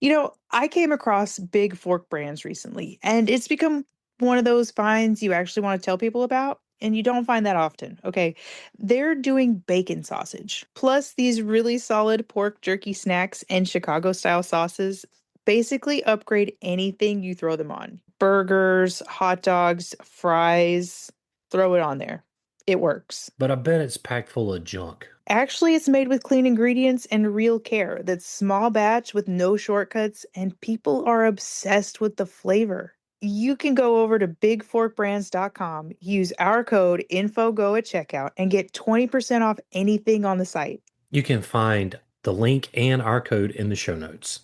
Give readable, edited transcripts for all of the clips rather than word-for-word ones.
I came across Big Fork Brands recently, and it's become one of those finds you actually want to tell people about, and you don't find that often. Okay. They're doing bacon sausage, plus these really solid pork jerky snacks and Chicago style sauces. Basically, upgrade anything you throw them on burgers, hot dogs, fries, throw it on there. It works. But I bet it's packed full of junk. Actually, it's made with clean ingredients and real care. That's small batch with no shortcuts, and people are obsessed with the flavor. You can go over to bigforkbrands.com, use our code INFOGO at checkout, and get 20% off anything on the site. You can find the link and our code in the show notes.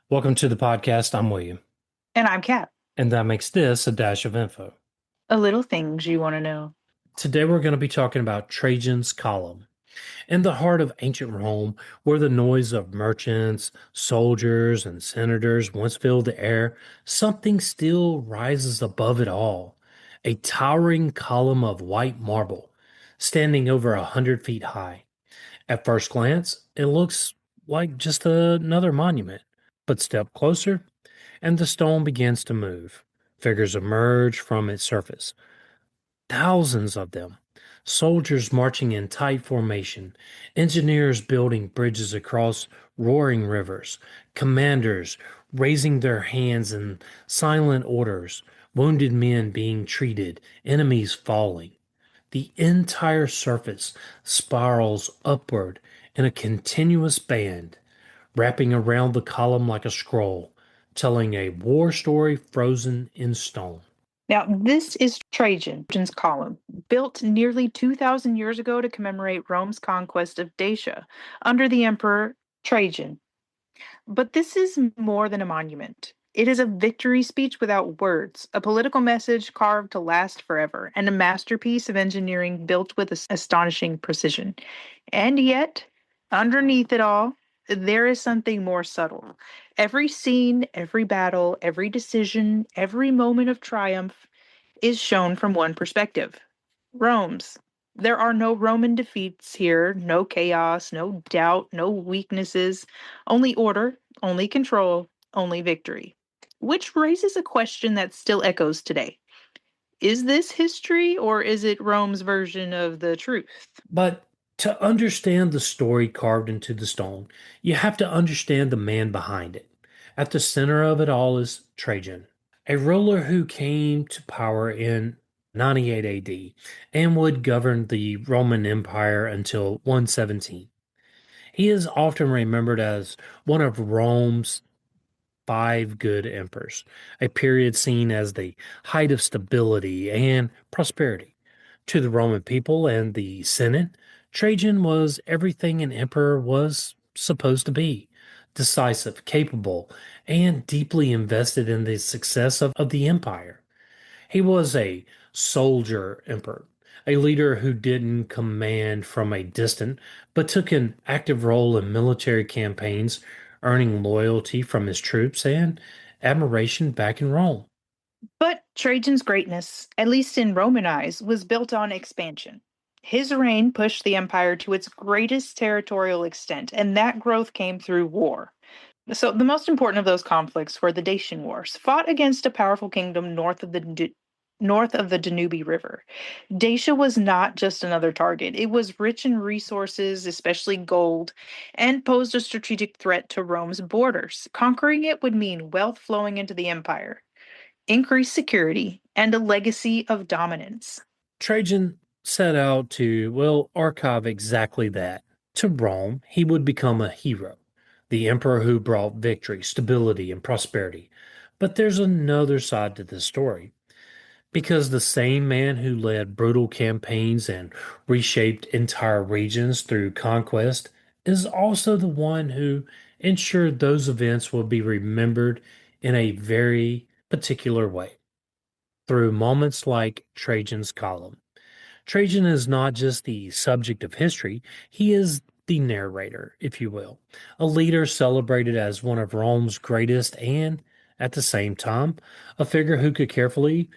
Welcome to the podcast. I'm William, And I'm Kat. and that makes this a dash of info. A little things you want to know. Today we're going to be talking about Trajan's Column. In the heart of ancient Rome, where the noise of merchants, soldiers, and senators once filled the air, something still rises above it all. A towering column of white marble, standing over 100 feet high. At first glance, it looks like just another monument. But step closer, and the stone begins to move. Figures emerge from its surface. Thousands of them. Soldiers marching in tight formation, engineers building bridges across roaring rivers, commanders raising their hands in silent orders, wounded men being treated, enemies falling. The entire surface spirals upward in a continuous band, wrapping around the column like a scroll, telling a war story frozen in stone. Now, this is Trajan's column, built nearly 2,000 years ago to commemorate Rome's conquest of Dacia under the Emperor Trajan. But this is more than a monument. It is a victory speech without words, a political message carved to last forever, and a masterpiece of engineering built with astonishing precision. And yet, underneath it all, there is something more subtle. Every scene, every battle, every decision, every moment of triumph is shown from one perspective Rome's. There are no Roman defeats here, no chaos, no doubt, no weaknesses, only order, only control, only victory. Which raises a question that still echoes today. Is this history or is it Rome's version of the truth? But to understand the story carved into the stone, you have to understand the man behind it. At the center of it all is Trajan, a ruler who came to power in 98 AD and would govern the Roman Empire until 117. He is often remembered as one of Rome's five good emperors, a period seen as the height of stability and prosperity. To the Roman people and the Senate, Trajan was everything an emperor was supposed to be: decisive, capable, and deeply invested in the success of the empire. He was a soldier emperor, a leader who didn't command from a distance, but took an active role in military campaigns, earning loyalty from his troops and admiration back in Rome. But Trajan's greatness, at least in Roman eyes, was built on expansion. His reign pushed the empire to its greatest territorial extent, and that growth came through war. So, the most important of those conflicts were the Dacian Wars, fought against a powerful kingdom north of the Danube River. Dacia was not just another target. It was rich in resources, especially gold, and posed a strategic threat to Rome's borders. Conquering it would mean wealth flowing into the empire, increased security, and a legacy of dominance. Trajan set out to, well, archive exactly that. To Rome, he would become a hero, the emperor who brought victory, stability, and prosperity. But there's another side to this story. Because the same man who led brutal campaigns and reshaped entire regions through conquest is also the one who ensured those events will be remembered in a very particular way through moments like Trajan's Column. Trajan is not just the subject of history, he is the narrator, if you will, a leader celebrated as one of Rome's greatest and, at the same time, a figure who could carefully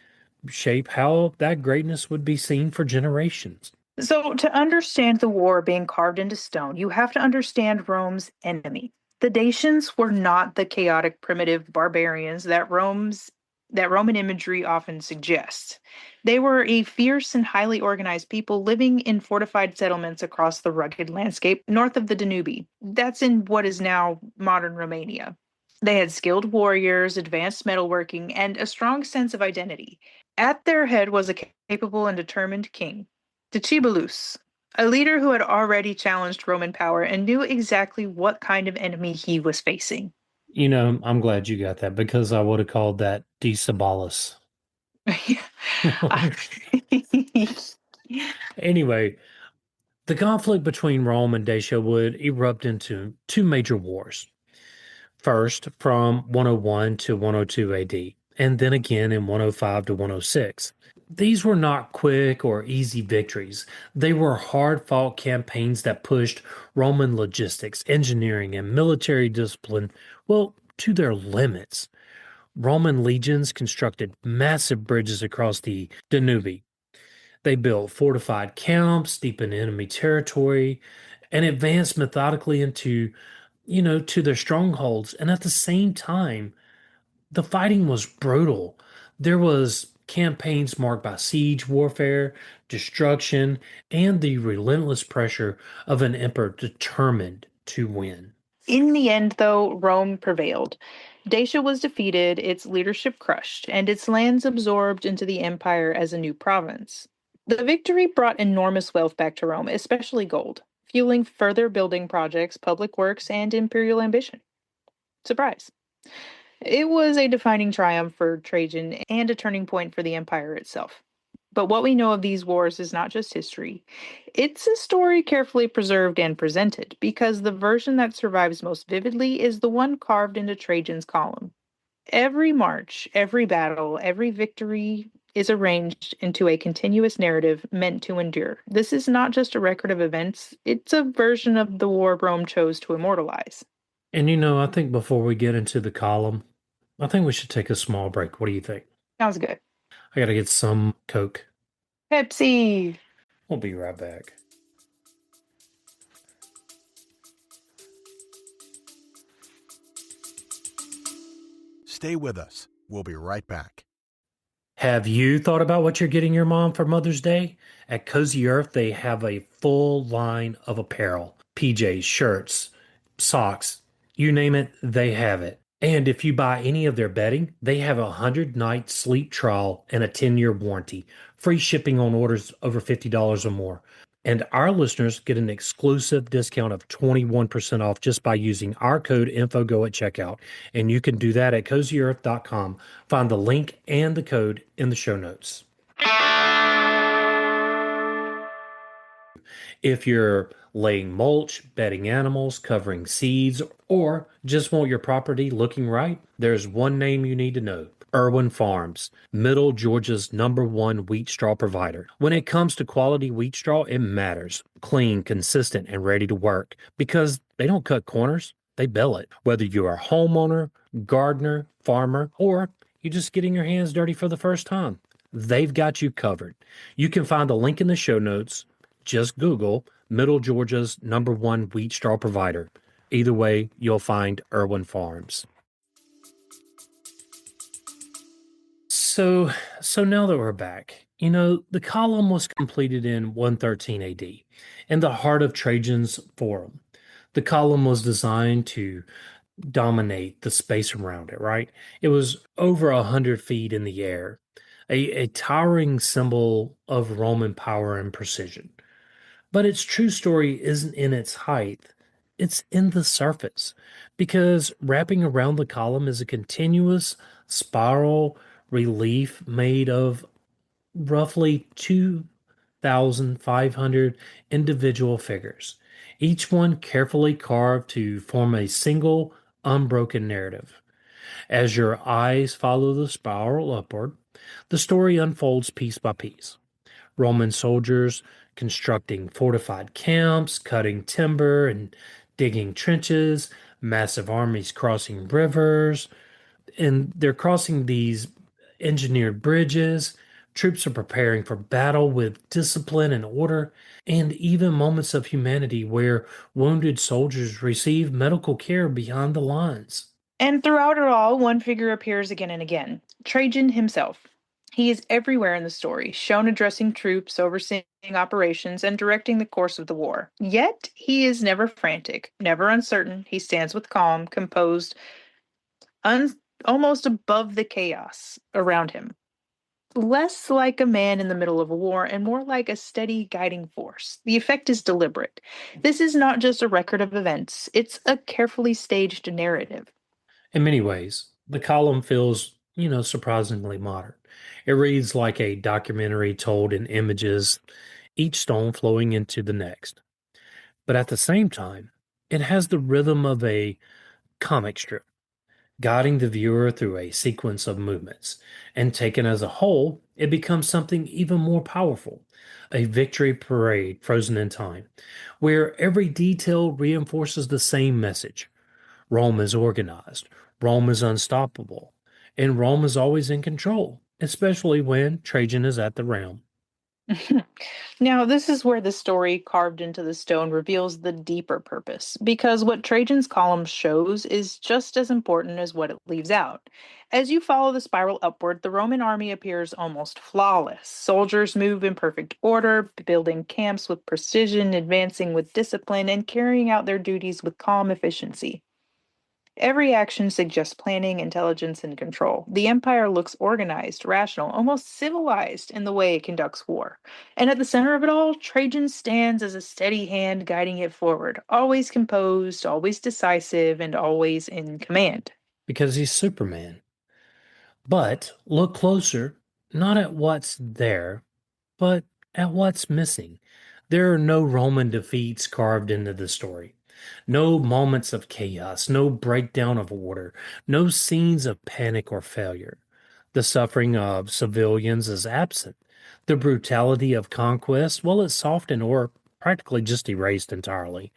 shape how that greatness would be seen for generations. So, to understand the war being carved into stone, you have to understand Rome's enemy. The Dacians were not the chaotic, primitive barbarians that Roman imagery often suggests. They were a fierce and highly organized people living in fortified settlements across the rugged landscape north of the Danube. That's in what is now modern Romania. They had skilled warriors, advanced metalworking, and a strong sense of identity. At their head was a capable and determined king, Decebalus, a leader who had already challenged Roman power and knew exactly what kind of enemy he was facing. I'm glad you got that because I would have called that Decebalus. I- Anyway, the conflict between Rome and Dacia would erupt into two major wars. First, from 101 to 102 AD, and then again in 105 to 106. These were not quick or easy victories. They were hard fought campaigns that pushed Roman logistics, engineering, and military discipline, well, to their limits. Roman legions constructed massive bridges across the Danube. They built fortified camps deep in enemy territory and advanced methodically to their strongholds. And at the same time, the fighting was brutal. There was campaigns marked by siege warfare, destruction, and the relentless pressure of an emperor determined to win. In the end, though, Rome prevailed. Dacia was defeated, its leadership crushed, and its lands absorbed into the empire as a new province. The victory brought enormous wealth back to Rome, especially gold, fueling further building projects, public works, and imperial ambition. Surprise. It was a defining triumph for Trajan and a turning point for the empire itself. But what we know of these wars is not just history. It's a story carefully preserved and presented, because the version that survives most vividly is the one carved into Trajan's column. Every march, every battle, every victory is arranged into a continuous narrative meant to endure. This is not just a record of events, it's a version of the war Rome chose to immortalize. And I think before we get into the column, I think we should take a small break. What do you think? Sounds good. I gotta get some Coke. Pepsi! We'll be right back. Stay with us. We'll be right back. Have you thought about what you're getting your mom for Mother's Day? At Cozy Earth, they have a full line of apparel PJs, shirts, socks, you name it, they have it. And if you buy any of their bedding, they have a 100-night sleep trial and a 10-year warranty, free shipping on orders over $50 or more. And our listeners get an exclusive discount of 21% off just by using our code INFOGO at checkout. And you can do that at cozyearth.com. Find the link and the code in the show notes. If you're laying mulch, bedding animals, covering seeds, or just want your property looking right, there's one name you need to know. Irwin Farms, Middle Georgia's #1 wheat straw provider. When it comes to quality wheat straw, it matters. Clean, consistent, and ready to work because they don't cut corners, they bale it. Whether you're a homeowner, gardener, farmer, or you're just getting your hands dirty for the first time, they've got you covered. You can find a link in the show notes. Just Google Middle Georgia's #1 wheat straw provider. Either way, you'll find Irwin Farms. So now that we're back, the column was completed in 113 AD in the heart of Trajan's Forum. The column was designed to dominate the space around it, right? It was over 100 feet in the air, a towering symbol of Roman power and precision. But its true story isn't in its height, it's in the surface. Because wrapping around the column is a continuous spiral relief made of roughly 2,500 individual figures, each one carefully carved to form a single, unbroken narrative. As your eyes follow the spiral upward, the story unfolds piece by piece. Roman soldiers constructing fortified camps, cutting timber, and digging trenches, massive armies crossing rivers, and they're crossing these engineered bridges. Troops are preparing for battle with discipline and order, and even moments of humanity where wounded soldiers receive medical care beyond the lines. And throughout it all, one figure appears again and again: Trajan himself. He is everywhere in the story, shown addressing troops, overseeing operations, and directing the course of the war. Yet, he is never frantic, never uncertain. He stands with calm, composed, un- almost above the chaos around him. Less like a man in the middle of a war and more like a steady guiding force. The effect is deliberate. This is not just a record of events, it's a carefully staged narrative. In many ways, the column feels, surprisingly modern. It reads like a documentary told in images, each stone flowing into the next. But at the same time, it has the rhythm of a comic strip, guiding the viewer through a sequence of movements. And taken as a whole, it becomes something even more powerful, a victory parade frozen in time, where every detail reinforces the same message. Rome is organized, Rome is unstoppable, and Rome is always in control, especially when Trajan is at the realm. Now, this is where the story carved into the stone reveals the deeper purpose, because what Trajan's column shows is just as important as what it leaves out. As you follow the spiral upward, the Roman army appears almost flawless. Soldiers move in perfect order, building camps with precision, advancing with discipline, and carrying out their duties with calm efficiency. Every action suggests planning, intelligence, and control. The empire looks organized, rational, almost civilized in the way it conducts war. And at the center of it all, Trajan stands as a steady hand guiding it forward, always composed, always decisive, and always in command. Because he's Superman. But look closer, not at what's there, but at what's missing. There are no Roman defeats carved into the story. No moments of chaos, no breakdown of order, no scenes of panic or failure. The suffering of civilians is absent. The brutality of conquest, well, it's softened or practically just erased entirely.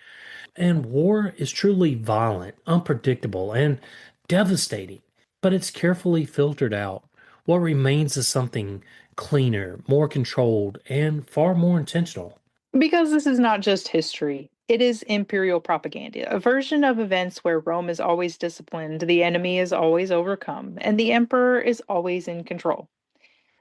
And war is truly violent, unpredictable, and devastating, but it's carefully filtered out. What remains is something cleaner, more controlled, and far more intentional. Because this is not just history, it is imperial propaganda, a version of events where Rome is always disciplined, the enemy is always overcome, and the emperor is always in control.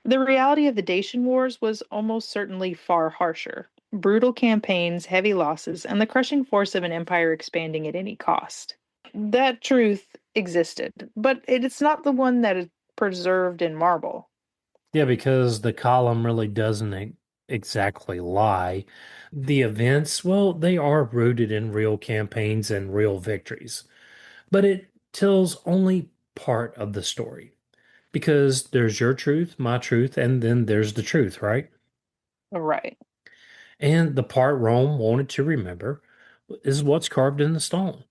The reality of the Dacian Wars was almost certainly far harsher: brutal campaigns, heavy losses, and the crushing force of an empire expanding at any cost. That truth existed, but it's not the one that is preserved in marble. Yeah, because the column really doesn't exactly lie. The events, well, they are rooted in real campaigns and real victories, but it tells only part of the story because there's your truth, my truth, and then there's the truth, right? Right. And the part Rome wanted to remember is what's carved in the stone.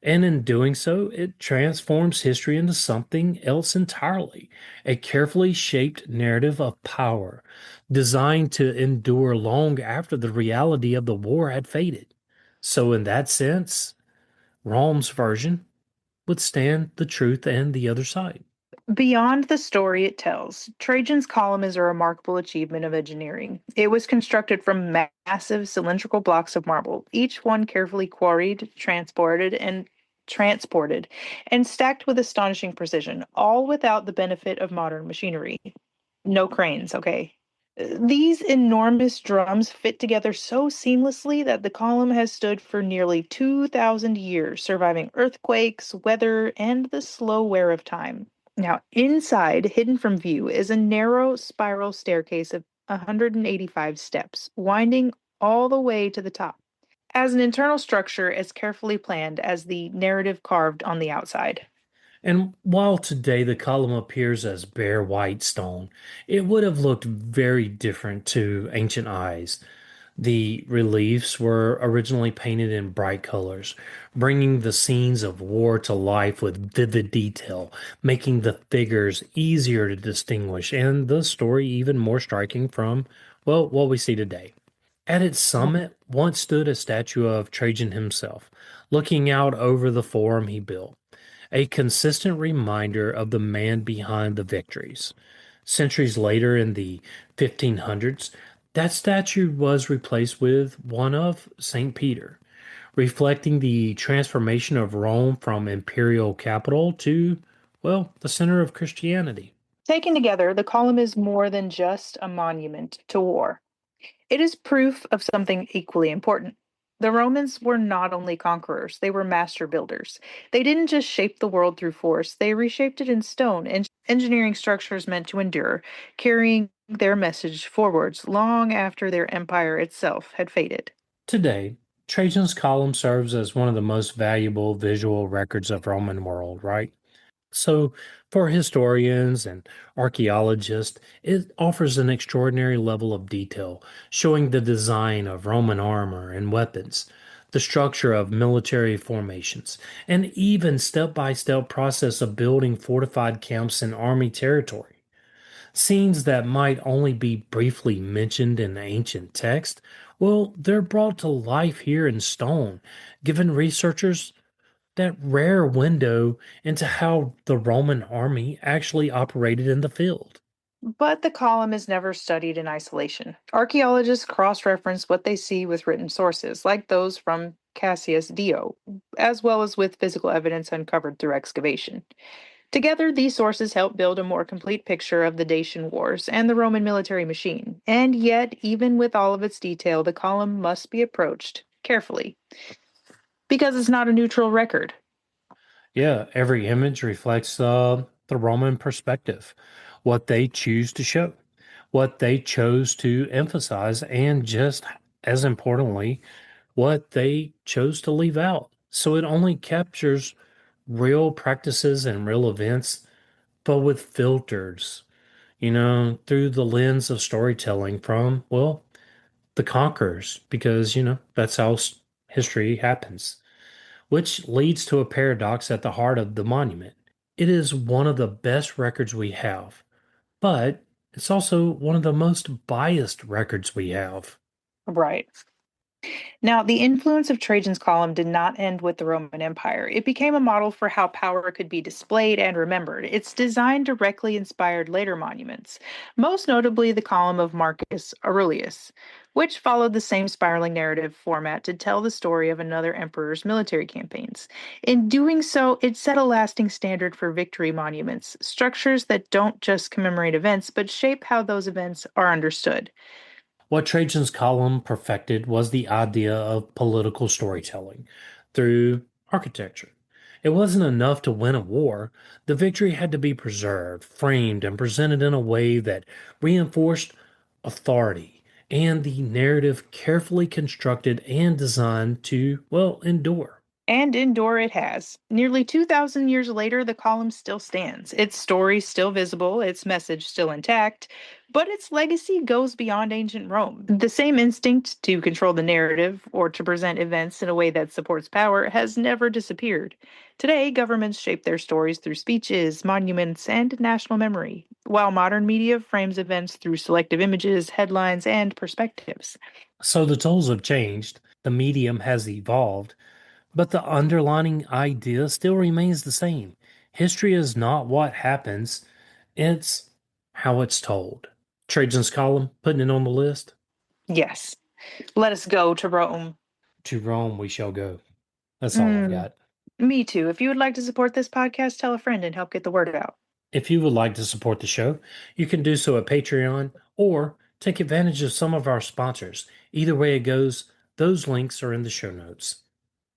And in doing so, it transforms history into something else entirely, a carefully shaped narrative of power, designed to endure long after the reality of the war had faded. So, in that sense, Rome's version would stand the truth and the other side. Beyond the story it tells, Trajan's column is a remarkable achievement of engineering. It was constructed from massive cylindrical blocks of marble, each one carefully quarried, transported and stacked with astonishing precision, all without the benefit of modern machinery. No cranes, okay? These enormous drums fit together so seamlessly that the column has stood for nearly 2,000 years, surviving earthquakes, weather, and the slow wear of time. Now, inside, hidden from view, is a narrow spiral staircase of 185 steps, winding all the way to the top. As an internal structure, as carefully planned as the narrative carved on the outside. And while today the column appears as bare white stone, it would have looked very different to ancient eyes. The reliefs were originally painted in bright colors, bringing the scenes of war to life with vivid detail, making the figures easier to distinguish and the story even more striking from Well, what we see today. At its summit once stood a statue of Trajan himself, looking out over the forum he built, a consistent reminder of the man behind the victories. Centuries later, in the 1500s, that statue was replaced with one of St. Peter, reflecting the transformation of Rome from imperial capital to, well, the center of Christianity. Taken together, the column is more than just a monument to war. It is proof of something equally important. The Romans were not only conquerors, they were master builders. They didn't just shape the world through force, they reshaped it in stone, and engineering structures meant to endure, carrying their message forwards long after their empire itself had faded. Today, Trajan's column serves as one of the most valuable visual records of Roman world, right? So, for historians and archaeologists, it offers an extraordinary level of detail, showing the design of Roman armor and weapons, the structure of military formations, and even step-by-step process of building fortified camps in army territory. Scenes that might only be briefly mentioned in ancient text, well, they're brought to life here in stone, giving researchers that rare window into how the Roman army actually operated in the field. But the column is never studied in isolation. Archaeologists cross reference what they see with written sources, like those from Cassius Dio, as well as with physical evidence uncovered through excavation. Together, these sources help build a more complete picture of the Dacian Wars and the Roman military machine. And yet, even with all of its detail, the column must be approached carefully because it's not a neutral record. Yeah, every image reflects the Roman perspective, what they choose to show, what they chose to emphasize, and just as importantly, what they chose to leave out. So it only captures real practices and real events, but with filters, through the lens of storytelling from, well, the conquerors, because, that's how history happens, which leads to a paradox at the heart of the monument. It is one of the best records we have, but it's also one of the most biased records we have. Right. Now, the influence of Trajan's column did not end with the Roman Empire. It became a model for how power could be displayed and remembered. Its design directly inspired later monuments, most notably the column of Marcus Aurelius, which followed the same spiraling narrative format to tell the story of another emperor's military campaigns. In doing so, it set a lasting standard for victory monuments, structures that don't just commemorate events, but shape how those events are understood. What Trajan's column perfected was the idea of political storytelling through architecture. It wasn't enough to win a war. The victory had to be preserved, framed, and presented in a way that reinforced authority and the narrative carefully constructed and designed to, well, endure. And endure it has. Nearly 2,000 years later, the column still stands. Its story still visible, its message still intact, but its legacy goes beyond ancient Rome. The same instinct to control the narrative or to present events in a way that supports power has never disappeared. Today, governments shape their stories through speeches, monuments, and national memory, while modern media frames events through selective images, headlines, and perspectives. So the tools have changed, the medium has evolved, but the underlying idea still remains the same. History is not what happens, it's how it's told. Trajan's column, putting it on the list. Yes, let us go to Rome. To Rome we shall go. That's all I've Mm. got. Me too. If you would like to support this podcast, tell a friend and help get the word out. If you would like to support the show, you can do so at Patreon or take advantage of some of our sponsors. Either way it goes, those links are in the show notes.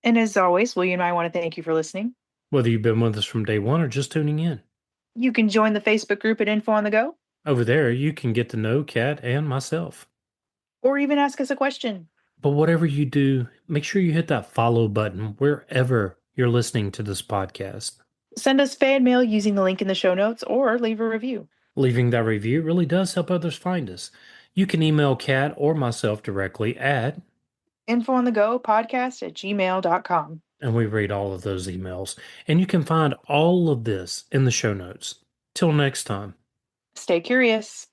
And as always, William and I want to thank you for listening. Whether you've been with us from day one or just tuning in. You can join the Facebook group at Info on the Go, Over there, you can get to know Kat and myself. or even ask us a question. But whatever you do, make sure you hit that follow button wherever you're listening to this podcast. Send us fan mail using the link in the show notes or leave a review. Leaving that review really does help others find us. You can email Kat or myself directly at infoonthegopodcast@gmail.com. and we read all of those emails. And you can find all of this in the show notes. Till next time. Stay curious.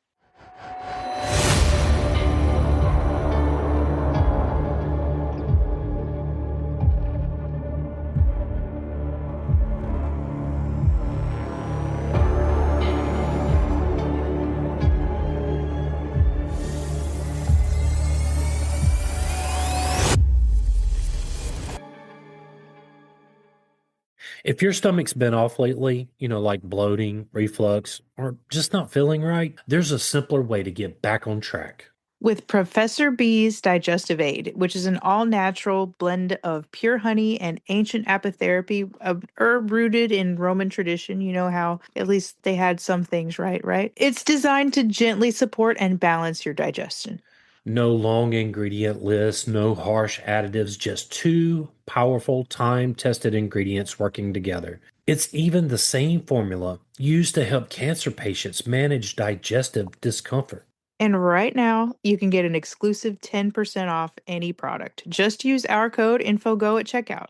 If your stomach's been off lately, like bloating, reflux, or just not feeling right, there's a simpler way to get back on track. With Professor B's Digestive Aid, which is an all natural blend of pure honey and ancient apitherapy, a herb rooted in Roman tradition. You know how at least they had some things right, right? It's designed to gently support and balance your digestion. No long ingredient lists, no harsh additives, just two powerful, time tested ingredients working together. It's even the same formula used to help cancer patients manage digestive discomfort. And right now, you can get an exclusive 10% off any product. Just use our code INFOGO at checkout.